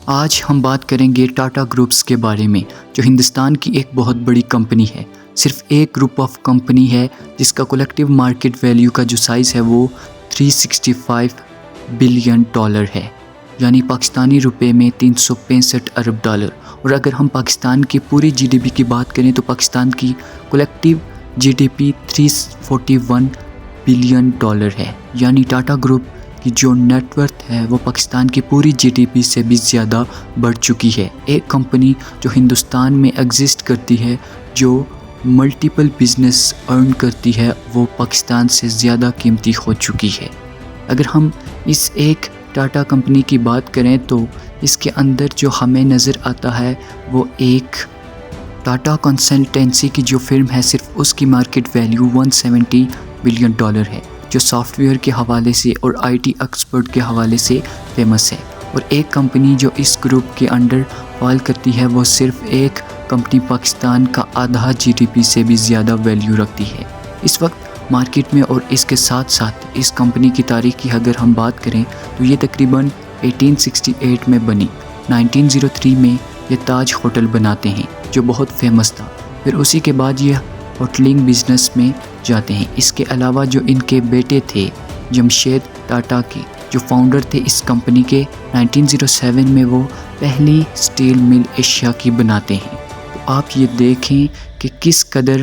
آج ہم بات کریں گے ٹاٹا گروپس کے بارے میں، جو ہندوستان کی ایک بہت بڑی کمپنی ہے۔ صرف ایک گروپ آف کمپنی ہے جس کا کلیکٹیو مارکیٹ ویلیو کا جو سائز ہے وہ 365 بلین ڈالر ہے، یعنی پاکستانی روپے میں 365 ارب ڈالر۔ اور اگر ہم پاکستان کی پوری جی ڈی پی کی بات کریں تو پاکستان کی collective G D P 341 billion dollar ہے، یعنی ٹاٹا گروپ کی جو نیٹ ورتھ ہے وہ پاکستان کی پوری جی ڈی پی سے بھی زیادہ بڑھ چکی ہے۔ ایک کمپنی جو ہندوستان میں ایگزسٹ کرتی ہے، جو ملٹیپل بزنس ارن کرتی ہے، وہ پاکستان سے زیادہ قیمتی ہو چکی ہے۔ اگر ہم اس ایک ٹاٹا کمپنی کی بات کریں تو اس کے اندر جو ہمیں نظر آتا ہے وہ ایک ٹاٹا کنسلٹنسی کی جو فرم ہے، صرف اس کی مارکیٹ ویلیو 170 بلین ڈالر ہے، جو سافٹ ویئر کے حوالے سے اور آئی ٹی ایکسپرٹ کے حوالے سے فیمس ہے۔ اور ایک کمپنی جو اس گروپ کے انڈر فال کرتی ہے وہ صرف ایک کمپنی پاکستان کا آدھا جی ڈی پی سے بھی زیادہ ویلیو رکھتی ہے اس وقت مارکیٹ میں۔ اور اس کے ساتھ ساتھ اس کمپنی کی تاریخ کی اگر ہم بات کریں تو یہ تقریباً 1868 میں بنی۔ 1903 میں یہ تاج ہوٹل بناتے ہیں جو بہت فیمس تھا، پھر اسی کے بعد یہ ہوٹلنگ بزنس میں جاتے ہیں۔ اس کے علاوہ جو ان کے بیٹے تھے جمشید ٹاٹا کے، جو فاؤنڈر تھے اس کمپنی کے، 1907 میں وہ پہلی سٹیل مل ایشیا کی بناتے ہیں۔ تو آپ یہ دیکھیں کہ کس قدر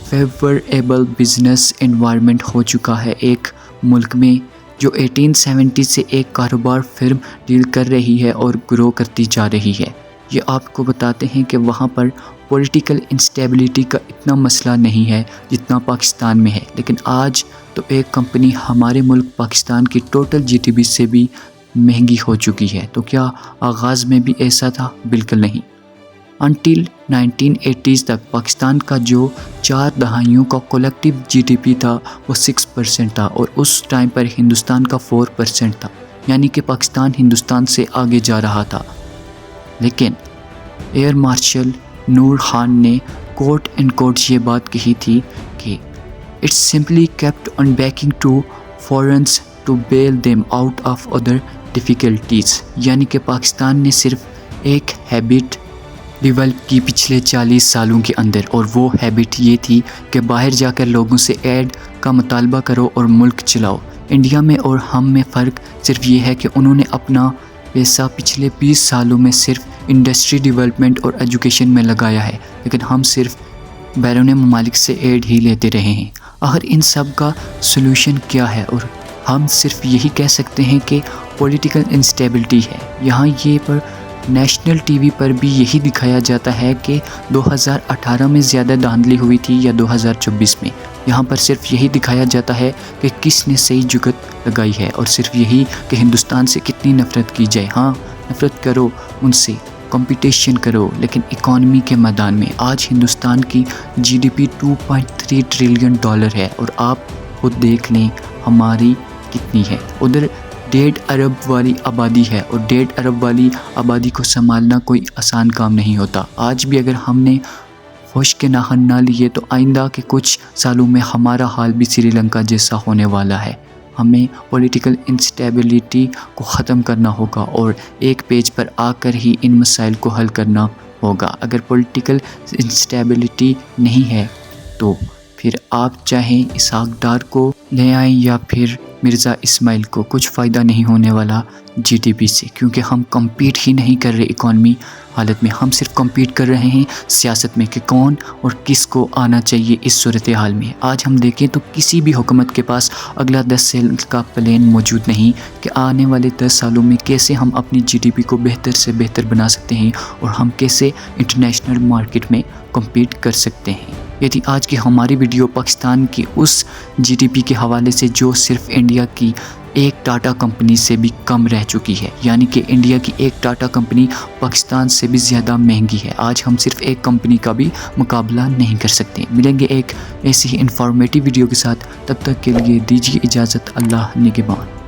فیوریبل بزنس انوائرمنٹ ہو چکا ہے ایک ملک میں، جو 1870 سے ایک کاروبار فرم ڈیل کر رہی ہے اور گرو کرتی جا رہی ہے۔ یہ آپ کو بتاتے ہیں کہ وہاں پر پولیٹیکل انسٹیبلٹی کا اتنا مسئلہ نہیں ہے جتنا پاکستان میں ہے، لیکن آج تو ایک کمپنی ہمارے ملک پاکستان کی ٹوٹل جی ڈی پی سے بھی مہنگی ہو چکی ہے۔ تو کیا آغاز میں بھی ایسا تھا؟ بالکل نہیں۔ انٹل 1980s تک پاکستان کا جو 4 دہائیوں کا کلیکٹیو جی ڈی پی تھا وہ 6% تھا، اور اس ٹائم پر ہندوستان کا 4% تھا، یعنی کہ پاکستان ہندوستان سے آگے جا رہا تھا۔ لیکن ایئر مارشل نور خان نے کوٹ اینڈ کوٹ یہ بات کہی تھی کہ it's simply kept on backing to foreigners to bail them out of other difficulties, یعنی کہ پاکستان نے صرف ایک ہیبٹ ڈیولپ کی پچھلے 40 سالوں کے اندر، اور وہ ہیبٹ یہ تھی کہ باہر جا کر لوگوں سے ایڈ کا مطالبہ کرو اور ملک چلاؤ۔ انڈیا میں اور ہم میں فرق صرف یہ ہے کہ انہوں نے اپنا پیسہ پچھلے 20 سالوں میں صرف انڈسٹری ڈیولپمنٹ اور ایجوکیشن میں لگایا ہے، لیکن ہم صرف بیرون ممالک سے ایڈ ہی لیتے رہے ہیں۔ آخر ان سب کا سلوشن کیا ہے؟ اور ہم صرف یہی کہہ سکتے ہیں کہ پولیٹیکل انسٹیبلٹی ہے۔ یہاں یہ پر نیشنل ٹی وی پر بھی یہی دکھایا جاتا ہے کہ 2018 میں زیادہ دھاندلی ہوئی تھی یا 2024 میں۔ یہاں پر صرف یہی دکھایا جاتا ہے کہ کس نے صحیح جگت لگائی ہے، اور صرف یہی کہ ہندوستان سے کتنی نفرت کی جائے۔ ہاں، نفرت کرو ان سے، کمپٹیشن کرو، لیکن اکانومی کے میدان میں آج ہندوستان کی G D P 2.3 trillion dollar ہے، اور آپ خود دیکھ لیں ہماری کتنی ہے۔ ادھر 1.5 ارب والی آبادی ہے، اور 1.5 ارب والی آبادی کو سنبھالنا کوئی آسان کام نہیں ہوتا۔ آج بھی اگر ہم نے ہوش کے ناخن نہ لیے تو آئندہ کے کچھ سالوں میں ہمارا حال بھی سری لنکا جیسا ہونے والا ہے۔ ہمیں پولیٹیکل انسٹیبلٹی کو ختم کرنا ہوگا اور ایک پیج پر آ کر ہی ان مسائل کو حل کرنا ہوگا۔ اگر پولیٹیکل انسٹیبلٹی نہیں ہے تو پھر آپ چاہیں اسحاق ڈار کو لے آئیں یا پھر مرزا اسماعیل کو، کچھ فائدہ نہیں ہونے والا جی ڈی پی سے، کیونکہ ہم کمپیٹ ہی نہیں کر رہے اکانومی حالت میں۔ ہم صرف کمپیٹ کر رہے ہیں سیاست میں کہ کون اور کس کو آنا چاہیے اس صورتحال میں۔ آج ہم دیکھیں تو کسی بھی حکومت کے پاس اگلا 10 سال کا پلان موجود نہیں کہ آنے والے 10 سالوں میں کیسے ہم اپنی جی ڈی پی کو بہتر سے بہتر بنا سکتے ہیں، اور ہم کیسے انٹرنیشنل مارکیٹ میں کمپیٹ کر سکتے ہیں۔ یہ تھی آج کی ہماری ویڈیو پاکستان کی اس جی ڈی پی کے حوالے سے جو صرف انڈیا کی ایک ٹاٹا کمپنی سے بھی کم رہ چکی ہے، یعنی کہ انڈیا کی ایک ٹاٹا کمپنی پاکستان سے بھی زیادہ مہنگی ہے۔ آج ہم صرف ایک کمپنی کا بھی مقابلہ نہیں کر سکتے۔ ملیں گے ایک ایسی ہی انفارمیٹیو ویڈیو کے ساتھ، تب تک کے لیے دیجیے اجازت۔ اللہ نگہبان۔